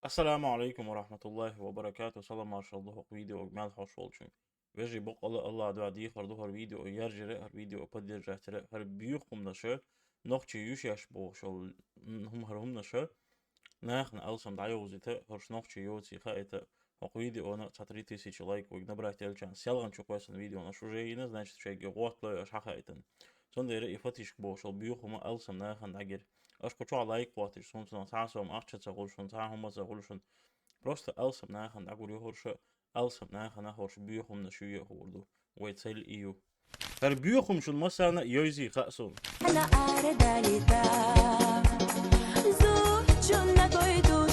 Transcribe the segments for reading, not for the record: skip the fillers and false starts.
السلام عليكم ورحمة الله وبركاته. سلام على الله فيديو جمال خوش ولشون. Veži bok Allah dua di har duhar video yarjere har video podježatere har bjuchum nashe noch chi yushash bo shol hum nashe nach na alsam dayozite har noch chi yozi khaita hok video на 3000 лайк вы набрать элчан сялган чуквасан видео наш уже и не значит что я готло аш хайтен сондер и фатиш бо шол бjuchum alsam нахан дагер аш кочо лайк ватиш сонтон тасом ахча гулшун тахума загулшун просто alsam нахан дагур йохорше alsam naga horse buurhom na shuye hoordo ويتسيل إيو هر بيوخم شو المسانة يوزي خاصون أنا أرداليتا زو شو نقويدوش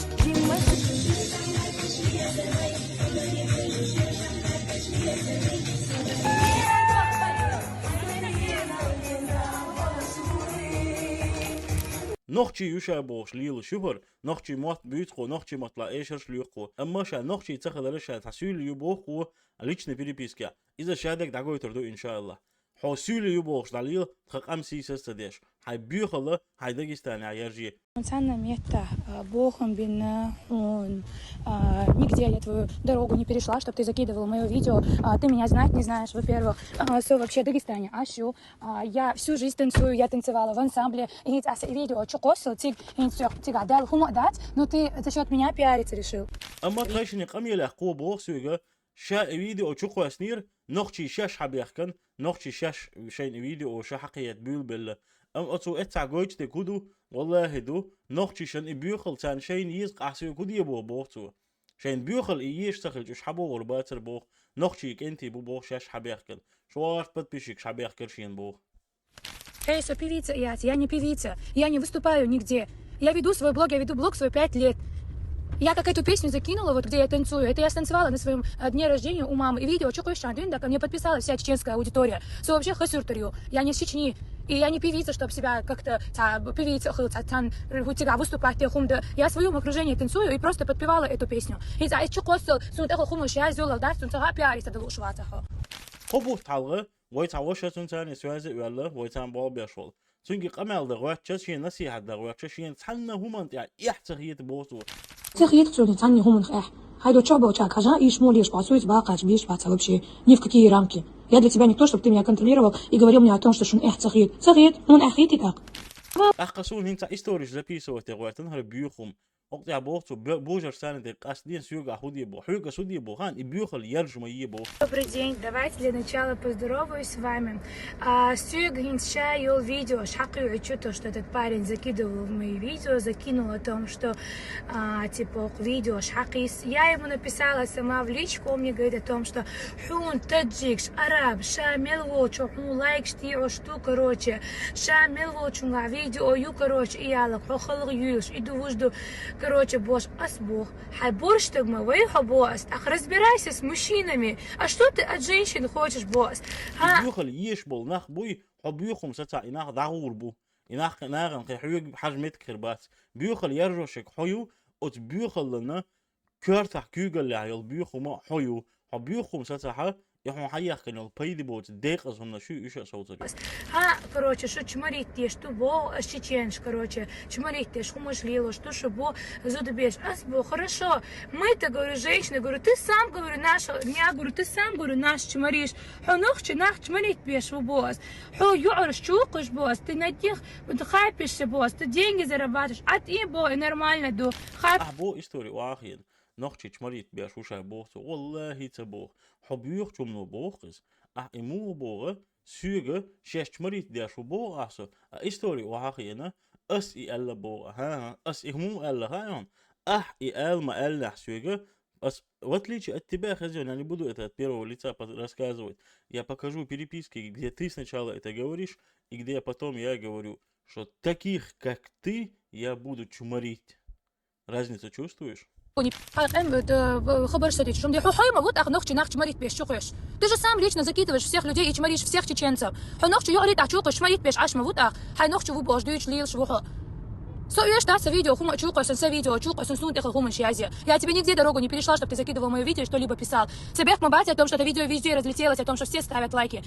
نوخشي يوشا بوش ليل شهر نوخشي موت بيتخو نوخشي مطلع ايشر شليخو اما شا نوخشي تخللشا تحسيل يبوخو ليچني переписка اذا شادك دغوي تردو ان شاء الله حسيل يبوخ دليل تقام سيسس ديش هاي بيخله هاي داغستان عيرجي Ценное место, Богом бин, он, нигде я твою дорогу не перешла, чтобы ты закидывал мое видео, ты меня знать не знаешь, во-первых, все вообще Дагестане, ащу, я всю жизнь танцую, я танцевала в ансамбле, и видео чукосил, тига дал хума дать, но ты за счет меня пиариться решил. اما تخشني قمي لحقو بوخسوغا شا فيديو چوقو سنير نوخشي شاش حبيخكن نوخشي شاش شين فيديو شا حقيت بيل بال ام اتسو اتسع جويتش دي كودو والله دو نوخشي شن بيوخل تان شين يز قاسيو كودي بو بوختو شين بيوخل ايش تخل جوش حبو غرباتر بوخ نوخشي كنتي بو بوخ شاش حبيخكن شو подписчик حبيخكر شين بوخ. Эй, что певица, я не певица, я не выступаю нигде. Я веду свой блог, я веду блог свой 5 лет. Я как эту песню закинула, вот где я танцую, это я станцевала на своем дне рождения у мамы. И видео, что кое-что, ко мне подписалась вся чеченская аудитория. Все вообще хасюртарю. Я не с Чечни. И я не певица, чтобы себя как-то певица выступать. Я в своем окружении танцую и просто подпевала эту песню. И за это косил, сунтаху хумуш, я сделала, да, сунтага пиариса да лушватаха. خبوه تعلقه ويتعوشه سنتاني سوازي ولا ويتعم بال بيشول سنجي قمال دغوات تشي نصيحة دغوات تشي تحنا هما يعني يحتغيت بوتو تغيير تسولي تاني هم نخ хайду чоба учак кажа и шмолишь пасует бакач биш паца вообще ни в какие рамки. Я для тебя не то, чтобы ты меня контролировал и говорил мне о том, что шун تغيير он ахит и так. أخصون هنتا إستوريش زبيسو تغوات نهر بيوخم وقت بوتو بوجر سنة قاصدين سيوغا خودي بو حيوغا سودي بو خان بيوخل يرجم يبو. Добрый день, давайте для начала поздороваюсь с вами. Сюга Гинша ел видео, шакаю то, что этот парень закидывал в мои видео, закинул о том, что типа видео шакис. Я ему написала сама в личку, он мне говорит о том, что хун таджикш, араб, шамел волчу, хун лайк штио шту, короче, шамел волчунга видео ю, короче, и ялак, хохал юш, иду вужду, короче, бош, асбох, хайборш тагма, вейха бос, ах, разбирайся с мужчинами. А что ты от женщин хочешь, босс? بيوخل يشبل ناخ بوي حبيوخم ستا إناخ دعور بو إناخ ناغن حيوغ حجمت كربات بيوخل يرجوشك حيو أت بيوخل لنا كرتح كيوغل لعيال بيوخم حيو حبيوخم ستا يحون حياخ كنال بيدي بوت ديق أزهمنا شو إيش أصوتري короче, что чморить те, что бо чеченш, короче, чморить те, что мышлило, что бо зудобеш. Асбо, хорошо, мы-то, говорю, женщины, говорю, ты сам, говорю, наш, я говорю, ты сам, говорю, наш чморишь. Хо нохчи, нах чморить беш, босс. Хо юрш, чукаешь, босс, ты на тех, хайпишься, босс, ты деньги зарабатываешь, а ты, бо, нормально, до хайп. بو إستوري واحد نخشي مريت بيشوشة بوخ والله تبوخ حبيوخ جمنو بوخز إمو بوغ سيغ شاش مريت ديشو بوغ أحسو إستوري واحد أس إلا بوغ ها أس إهمو إلا هايون إل ما إلا سيغ بس в отличие от тебя, хозяин, я не буду это от первого лица рассказывать. Я покажу переписки, где ты сначала это говоришь, и где потом я говорю, что таких, как ты, я буду чуморить. Разницу чувствуешь? Ты же сам лично закидываешь всех людей и чморишь всех чеченцев. Видео, я тебе нигде дорогу не перешла, чтобы ты закидывал мое видео и что-либо писал. Тебе в мобате о том, что это видео везде разлетелось, о том, что все ставят лайки.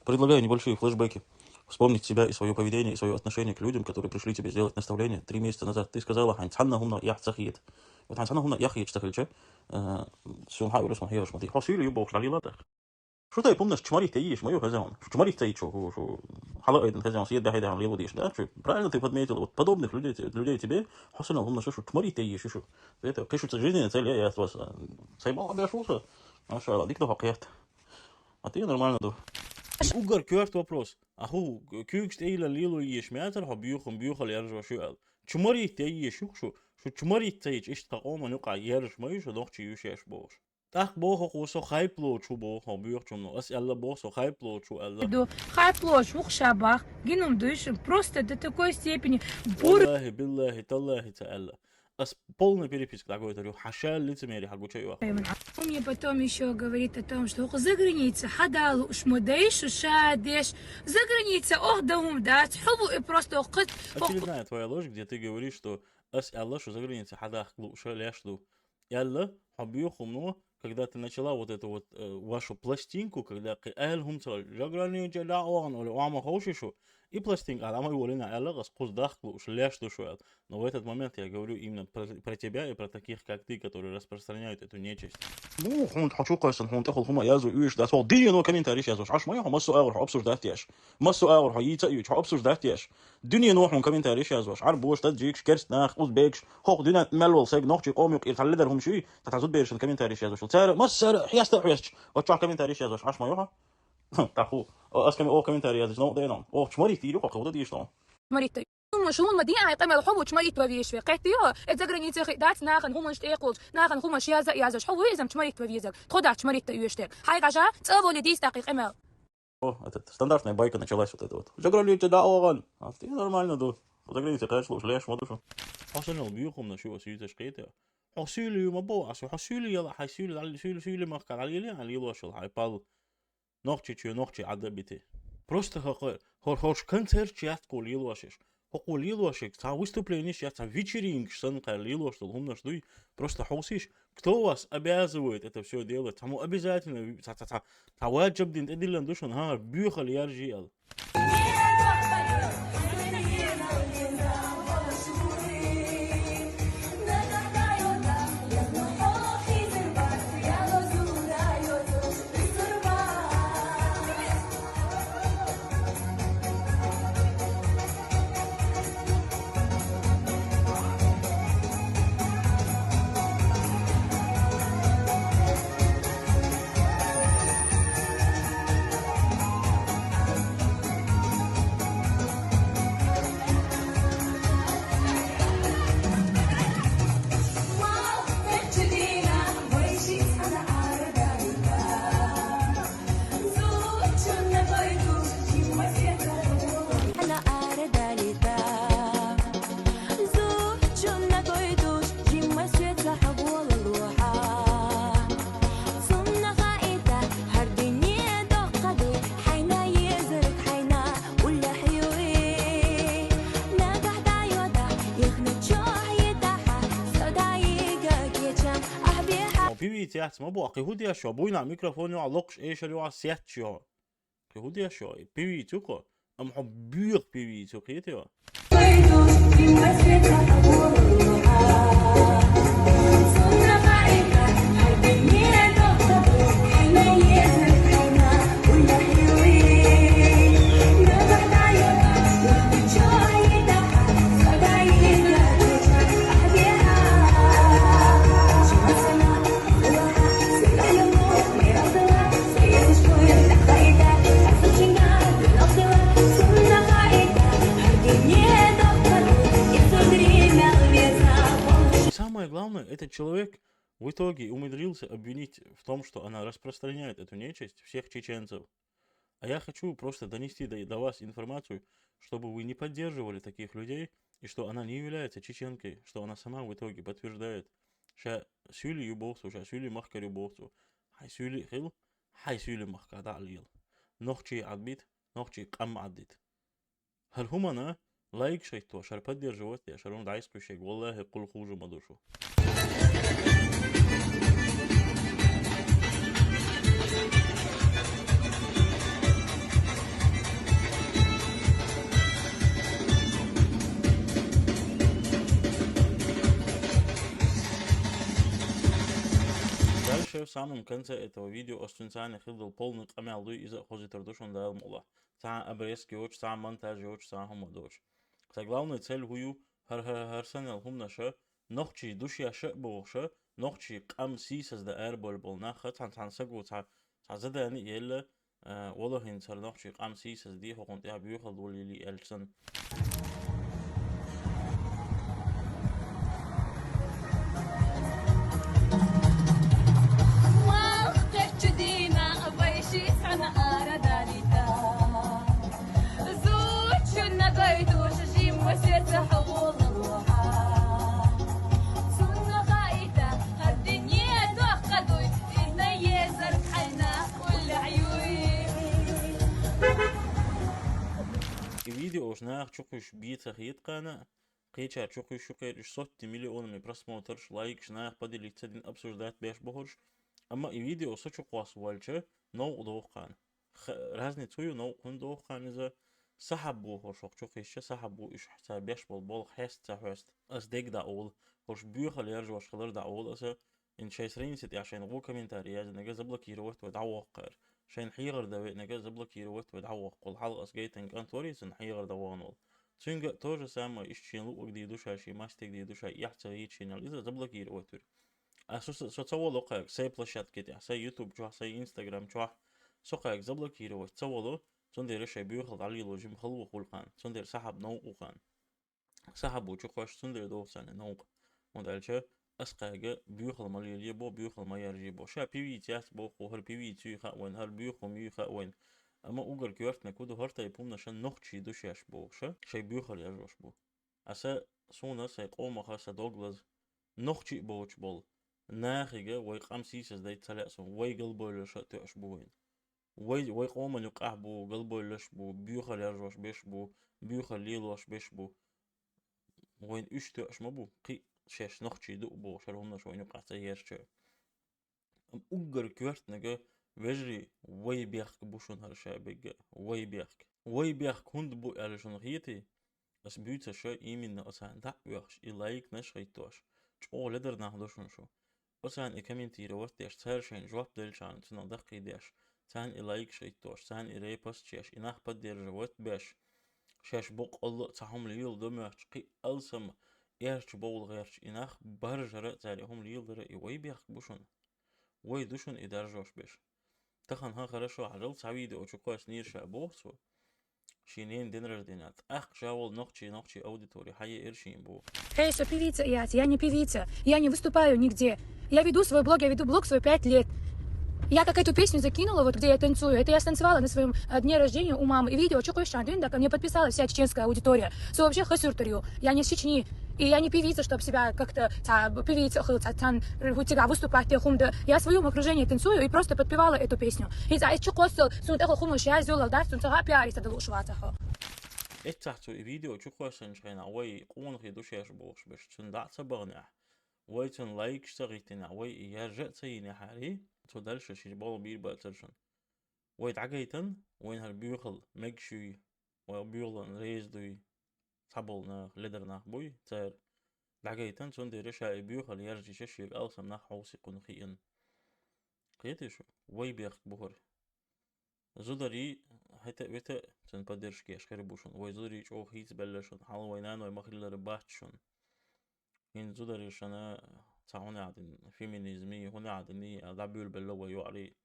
Предлагаю небольшие флешбеки. Вспомнить себя и свое поведение, и свое отношение к людям, которые пришли тебе сделать наставление 3 месяца назад. Ты сказала, «Ханцанна гумна ях цахиет». Вот ханцанна гумна ях ях цахильче. Сумха урусма хеваш мати. Хасили юбок шалилатах. Что ты помнишь, чмарих ты ешь, мою хозяин? Чмарих ты что халай этот хозяин съеда хайда он леводишь, да? Правильно ты подметил, вот подобных людей тебе, хасана гумна что чмарих ты ешь, что? Это пишется жизненная цель, я от вас. Саймал обошелся. Машалла, дик то хакет. А ты нормально, да? Угар кёрт вопрос. Аху, кюкст эйла лилу еш мятер, ха бьюхал яржва шуэл. Чмарих ты ешь, что чмарих ты ешь, ишт какома нука ярж мою, что дохчи юшеш бош. Так бог хосо хайпло чу бог бьюх чумно. Ас элла бог со хайпло чу элла. До хайпло шух шабах, геном дышим просто до такой степени. Биллахи, биллахи, таллахи та'алла. Ас полная переписка такой говорю, хашал лицемерие, хагу чаю. Он мне потом еще говорит о том, что за границей хадалу шмудейш, шадеш, за границей, ох да умдать, хубу и просто ох. Очередная твоя ложь, где ты говоришь, что ас Аллах, что за границей хадах глуша ляшду. Ялла, хабьюхум, но когда ты начала вот эту вот вашу пластинку, когда эльхум цал, за границей да он, или уама хошишу, и пластинка, а мы говорим, Аллах, скус дах глуша ляшду шуэл. Но в этот момент я говорю именно про тебя и про таких, как ты, которые распространяют эту нечисть. Ну, хунт хочу кайсан, хунт ахол хума язу юиш, да, свал динья но комментарий язу, аш моя массу аурха обсуждать массу аурха яйца юич обсуждать دنيا نوحهم كومنتاري شازوش عربوش تدجيكش كرستناخ أوزبيكش خوخ دينا ملول سيق نوخشي قوميق يتحل درهم شوي تتعزود بيرش الكومنتاري شازوش تسارع ما السارع حياستا حياسش وتشوح كومنتاري شازوش عاش ما يوها تاخو أسكمي أو كومنتاري يازش نوق دينام أو شماري تيرو قاقه ودا ديشتان Смотрите, думаешь, он мадиа, это мел хобу, чмарит повешивает. Как ты его, это за границей, дать нахен, хумаш текулж, нахен хумаш язаш, хобу изам чмарит повешивает. Туда чмарит повешивает. Хай кажа, цаволи 10 таких эмел. О, это стандартная байка началась вот это вот. За границей да он. А ты нормально, да. За границей, конечно, уж лешь, модушу. حصل بيوخم نشوف سيدة شقيته. حصيلي ما بو عسو حصيلي يلا حصيلي على سيلي ما كان عليه على يلوشل هاي بال نوختي عدبتي. Просто хош концерт част кол йылвашеш. Хокол йылвашек, та выступление сейчас, та вечеринг, сан кал йылвашел, хумнаш дуй. Просто хосиш, кто вас обязывает это все делать? Тому обязательно, та ваджаб дин эдиллан душан, ха, бюхал яржиал. تحت ما بو قهودي شو بوينا ميكروفون يو علقش ايش اللي هو سيات شو قهودي شو بيبي توكو ام حبيق بيبي توكيتي Самое главное, этот человек в итоге умудрился обвинить в том, что она распространяет эту нечисть всех чеченцев. А я хочу просто донести до вас информацию, чтобы вы не поддерживали таких людей, и что она не является чеченкой, что она сама в итоге подтверждает. Ша сюли юбовцу, ша сюли махка юбовцу, хай сюли хил, хай сюли махка дa'лил. Нохчи адбит, нохчи кам аддит. هل هم أنا لايك شيء عشان поддерживать عشان هم عايز كل شيء والله كل خوجه مدوشو еще в самом конце этого видео остунцане хилдал полный камел из-за хозитордушон дал мула. Та обрезки оч, та монтаж оч, та хомодоч. Та главная цель гую харсанел хумнаша, нохчи души аш боша, нохчи кам сисас да эрбол бол наха тан сагу та задани يلا والله هن صار نحكي قام سيسس دي هو كنت بياخد دول اللي ألسن видео уж нах чукуш бьется хиткана قيتشا чукуш شكر 100 مليون من просмотрш лайк шнах поделиться один обсуждать беш бохорш أما الفيديو سوتشو قواس والشة نو دوخان разницу نو كون دوخان إذا سحبو هوش وقتشو قيشة سحبو إيش حساب بيش بول حست تحست أس ديك دا أول هوش بيوخل يرجع وش خلر دا أول أسا إن شاي سرين ستي عشان غو كومنتاريات نجا زبلك يروت ودعوق قار شين حيغر دا نجا زبلك يروت ودعوق قول حلقة سجيتن كان توريس إن حيغر دا وانول تشينجا توجه سامة إيش شين لوق دي دوشا شي ماستيك دي دوشا يحتى يتشين إذا زبلك يروت соцсеть как сей площадки, сей YouTube, чух, сей Instagram, чух, сокак заблокировать, цаволо, сондер решай бьюхал алило жим халу хулхан, сондер сахаб науқан, сахабу чухаш сондер доусане наук, он дальше أسقاجة بيوخل ماليلية بو بيوخل ما يرجي بو شا بيوي تياس بو خو هر بيوي تيو خاوين هر بيوخل ميو خاوين أما أوجر كيورت نكودو هرتا يبومنا شن نخشي دوشياش بو شا بيوخل يرجوش بو أسا سونا سيقوم خاصة دوغلاز نخشي بوش بول ناخيجا ويقام سيسس داي تلاسون وي قلبو لش تأشبوين وي قوم يقع بو قلبو لش بو بيوخل يرجوش بيش بو بيوخل ليلوش بيش بو وين إيش تأشما بو قي شاش نخشي دو بو شالهم نش وين يقع تيار شا أم أجر كورت نجا وجري وي بيخك بوشون هالشا بيجا وي بيخك هند بو علشان غيتي بس بيوتا شا إيمين أسان دا ويخش إلايك نش غيتوش شو لدر ناخدوشون شو أسان إكمنتي روت ديش تهر شين جواب دلشان تنا دقي ديش تان إلايك شيتوش تان إلي بوست شاش إناخ بدير روت باش شاش بوق الله تاهم ليل دميرش قي ألسم إيرش بول غيرش إناخ برجرة تاليهم ليل درا إيوي بيخ بوشون وي دوشون إدارجوش باش تخن ها خرشو عجل سعيد أو شقاش نير شابوخسو شينين دينرز دينات أخ جاول نقشي аудитории حي إرشين بو. Эй, что певица, я не певица, я не выступаю нигде. Я веду свой блог, я веду блог свой 5 лет. Я как эту песню закинула, вот где я танцую, это я станцевала на своем дне рождения у мамы. И видео, что да, ко мне подписалась вся чеченская аудитория. Все вообще хасюртарю, я не с Чечни. И я не певица, чтобы себя как-то певица, у тебя выступать, я в своем окружении танцую и просто подпевала эту песню. И за что костел, я сделала, да, пиариста долушватахо. اتحتو فيديو تشوكو سنشغينا وي قون خيدو شاش بوش باش تندع تبغنع وي تن لايك شتغيتنا وي يرجع تسيني حالي تودلش شي بول بير باترشن وي تعقيتن وين هالبيوخل مكشوي وبيولن ريز دوي تابلنا لدرنا بوي تير تعقيتن تندي رشا بيوخل يرجي ششي الألسم نحوسي قنخيين قيتشو وي بيخت بوهر زودري هتا بيتا تن بدرش كيش خربوشون وي زودري جو هيز بلشون حال وينان وي مخيل رباحشون هين زودري شنا تعوني عدن فيمينيزمي هنا عدني دابيول بلو يعري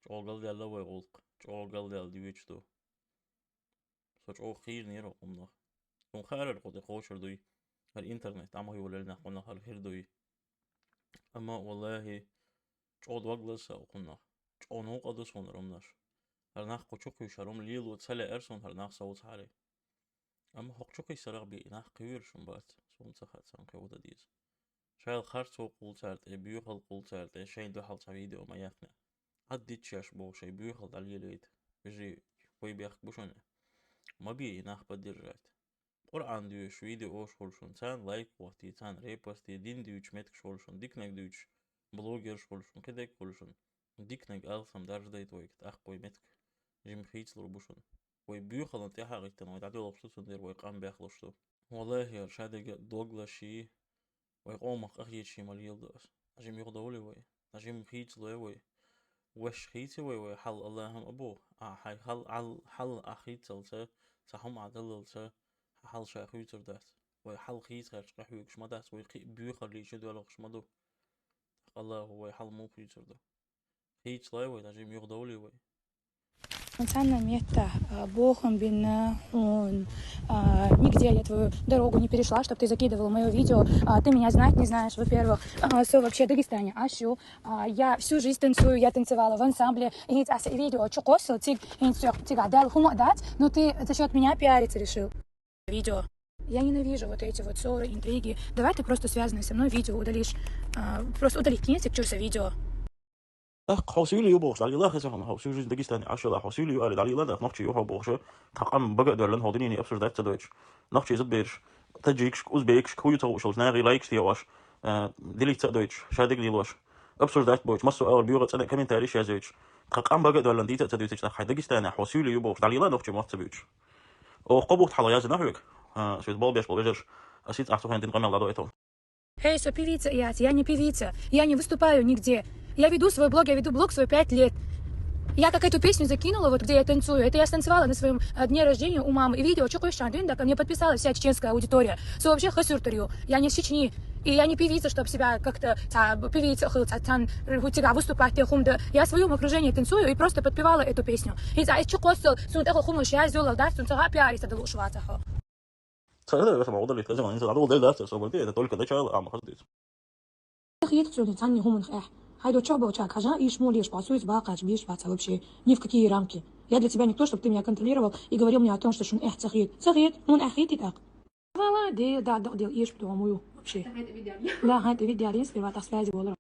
جو قل ديال لو يغلق جو قل ديال ديويتش دو سو جو خير نيرو قمنا كون خير القضي خوشر دوي الانترنت اما هي ولا لنا قلنا هالخير دوي اما والله جو دوغلس قلنا جو نو قدو سونرمناش هرناخ قوچوكي شارم ليلو تسلا ارسون هرناخ صوت حالي اما حقچوكي سرق بي ناخ قيور شنبات سون تخات سان كودا ديز شايل خارتو قولتارت بيوخل قولتارت شاين دو حالتا فيديو ما يخنا هدي تشاش بو شاي بيوخل داليليت بيجي وي بيخ بوشون ما بي ناخ بدرجات قرآن ديوش فيديو اوش خولشون تان لايك وقتي تان ريبوستي دين ديوش متك شولشون ديكنك ديوش بلوجر شولشون كدك خولشون ديكنك ألسم درج دايت ويكت أخوي متك جيم خيتس لربوشون وي بيوخل انتي حقيقتن وي دعدو لبسوسون دير وي قام بيخلشتو والله يا شادق دوغلا شي وي قومق أخيت شي ماليل داس أجيم يغدولي وي نجيم خيت لوي وش خيتي وي حل اللهم أبو حي حل أخيت سلسة سهم عدل سلسة حل شاخوي تردات وي حل خيت غير شقحوي كشمدات وي بيخر لي شدو على كشمدو الله هو حل مو خيت تردو خيت لوي نجيم يغدولي وي Спонтанно мета, Богом бина, он, нигде я твою дорогу не перешла, чтобы ты закидывал мое видео, ты меня знать не знаешь, во-первых, все вообще Дагестане, я всю жизнь танцую, я танцевала в ансамбле, и видео, чукосил, тигадал, хумадать, но ты за счет меня пиариться решил. Видео. Я ненавижу вот эти вот ссоры, интриги. Давай ты просто связанный со мной видео удалишь, просто удали кинетик, чурса видео. حوسيلي يبوش على الله خسهم حوسيلي داغستاني عشرة حوسيلي يقال على الله نقطي يوها بوش تقام بقى دولن هوديني ابسر دات دويتش نقطي زد بيرش تجيكش اوزبيكش كوي توشل ناغي لايكس تيواش ديليت دويتش شادق ديلوش ابسر دات بوش مسو اور بيوغت انا كمان تاريش يا زويتش تقام بقى دولن ديتا تدويتش تخ داغستاني حوسيلي يبوش على الله نقطي مات بيوتش او قبوت حلا يا نحوك سويت بول بيجر اسيت احتو هندين قمل على دويتهم. Эй, что певица, я не певица, я не выступаю нигде. Я веду свой блог, я веду блог свой 5 лет. Я как эту песню закинула, вот где я танцую, это я станцевала на своем дне рождения у мамы. И видео, что да, ко мне подписалась вся чеченская аудитория. Все вообще хасюртарю, я не из Чечни. И я не певица, чтобы себя как-то певица выступать. Я в своем окружении танцую и просто подпевала эту песню. И за что костел, هذا بس موضوع اللي تكلم عن انت عدو ده سو ده только начало а махдит. Едет все лица не гумных эх. Хайду чё был чак, хажа и шмулишь, пасуешь, бакач, бишпаца вообще. Ни в какие рамки. Я для тебя никто, чтобы ты меня контролировал и говорил мне о том, что шун эх цахит. Цахит, он ахит и так. Вала, да, дел, ешь, думаю, вообще. Да, это видео, один сперва так связи было.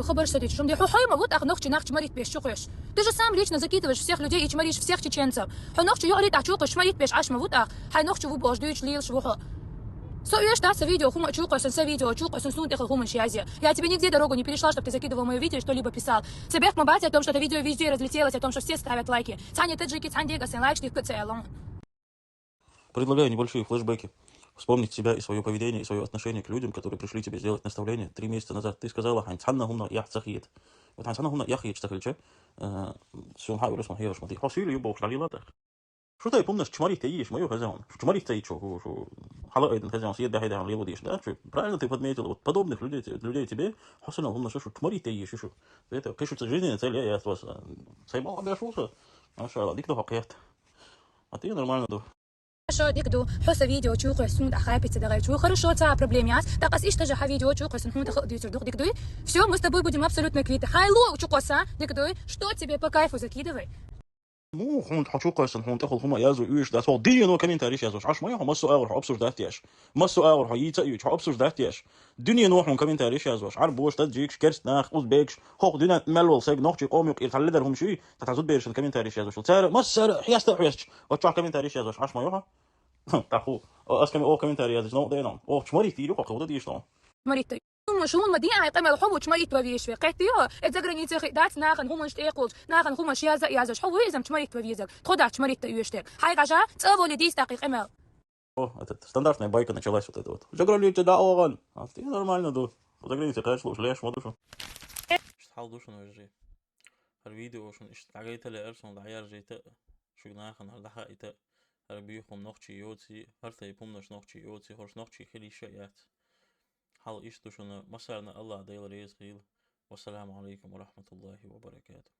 خبر شديد شو مدي حوي موت اخ نوخش ناخش مريت بيش شوقش ты же сам лично закидываешь всех людей и чморишь всех чеченцев حنوخش يقريت ачуقش مريت بيش عش موت اخ هاي نوخش وو بوجدوش лил швухо Союешь даться видео, хума чукасын, со видео, чукасын, сун тихо хума щази. Я тебе нигде дорогу не перешла, чтобы ты закидывал мое видео и что-либо писал. Тебе хмабать о том, что это видео везде разлетелось, о том, что все ставят лайки. Таня таджики, тандега, сын лайк, штиф кцелон. Предлагаю небольшие флешбеки. Вспомнить себя и свое поведение, и свое отношение к людям, которые пришли тебе сделать наставление 3 месяца назад. Ты сказала, ханцанна гумна я цахиет. Вот ханцанна гумна я хиет цахильче. Сюн хай урус махир шмати. Хасили юбош лали латах. Что ты помнишь, чмарих ты ешь, мою хозяин. Чмарих ты что хала один хозяин съеда хайда он леву дишь, да? Правильно ты подметил, вот подобных людей тебе хасана гумна что чмарих ты ешь, что. Это кишутся жизненная цель, я от вас. Сайбал обяшулся. Машалла, дик до хакет. А ты нормально до. Хорошо, дикду, просто видео, чухай, сун, ахайпица, давай, чухай, хорошо, ца проблем, яс. Так, ас ишта же видео, чухай, сун, дикдуй. Все, мы с тобой будем абсолютно квиты. Хайло, чухоса, дикдуй, что тебе по кайфу закидывай? مو هون حشوقة سن هون تأخذ هما يازو يوش ده صار دي نو كمين تاريخ يازوش عش ما يهم مسو أور أبصر ده تياش مسو أور هيتا يوش أبصر ده تياش دنيا نو هون كمين تاريخ يازوش عربوش تجيكش كرست ناخ أوزبيكش هوق دنا ملول سيج نوخشي قوم يق يتحل درهم شيء تتعزود بيرش كمين تاريخ يازوش سعر ما سعر حياس تحياش وتشع كمين تاريخ يازوش عش ما يوها تأخو أسكمي أو كمين تاريخ يازوش نو دينام أو شماري تيجي وقت وده ديشتون Марita, شو مدينة يقمل حمو شمريت بفيش قتيو اتزغرني تخي دات ناخن هم مش تيقول ناخن هم مش يازا حو ويزم شمريت بفيزك تخدا شمريت يوشتك هاي قجا تصابوا لي 10 دقيقة امل О, это стандартная байка началась вот это вот. Загралите да огонь. А ты нормально ду. Загралите, конечно, уж лешь модушу. اشتحال دوشن وجهي. الفيديو وشن اشتعجيت لأرسل العيار جيت شو ناخن هل دحقيت هل بيخم نقشي يوتي هل تيبومنش نقشي يوتي هرش نقشي خلي شيئات حال إيش دوشن مسارنا الله دايل ريز خيل والسلام عليكم ورحمة الله وبركاته.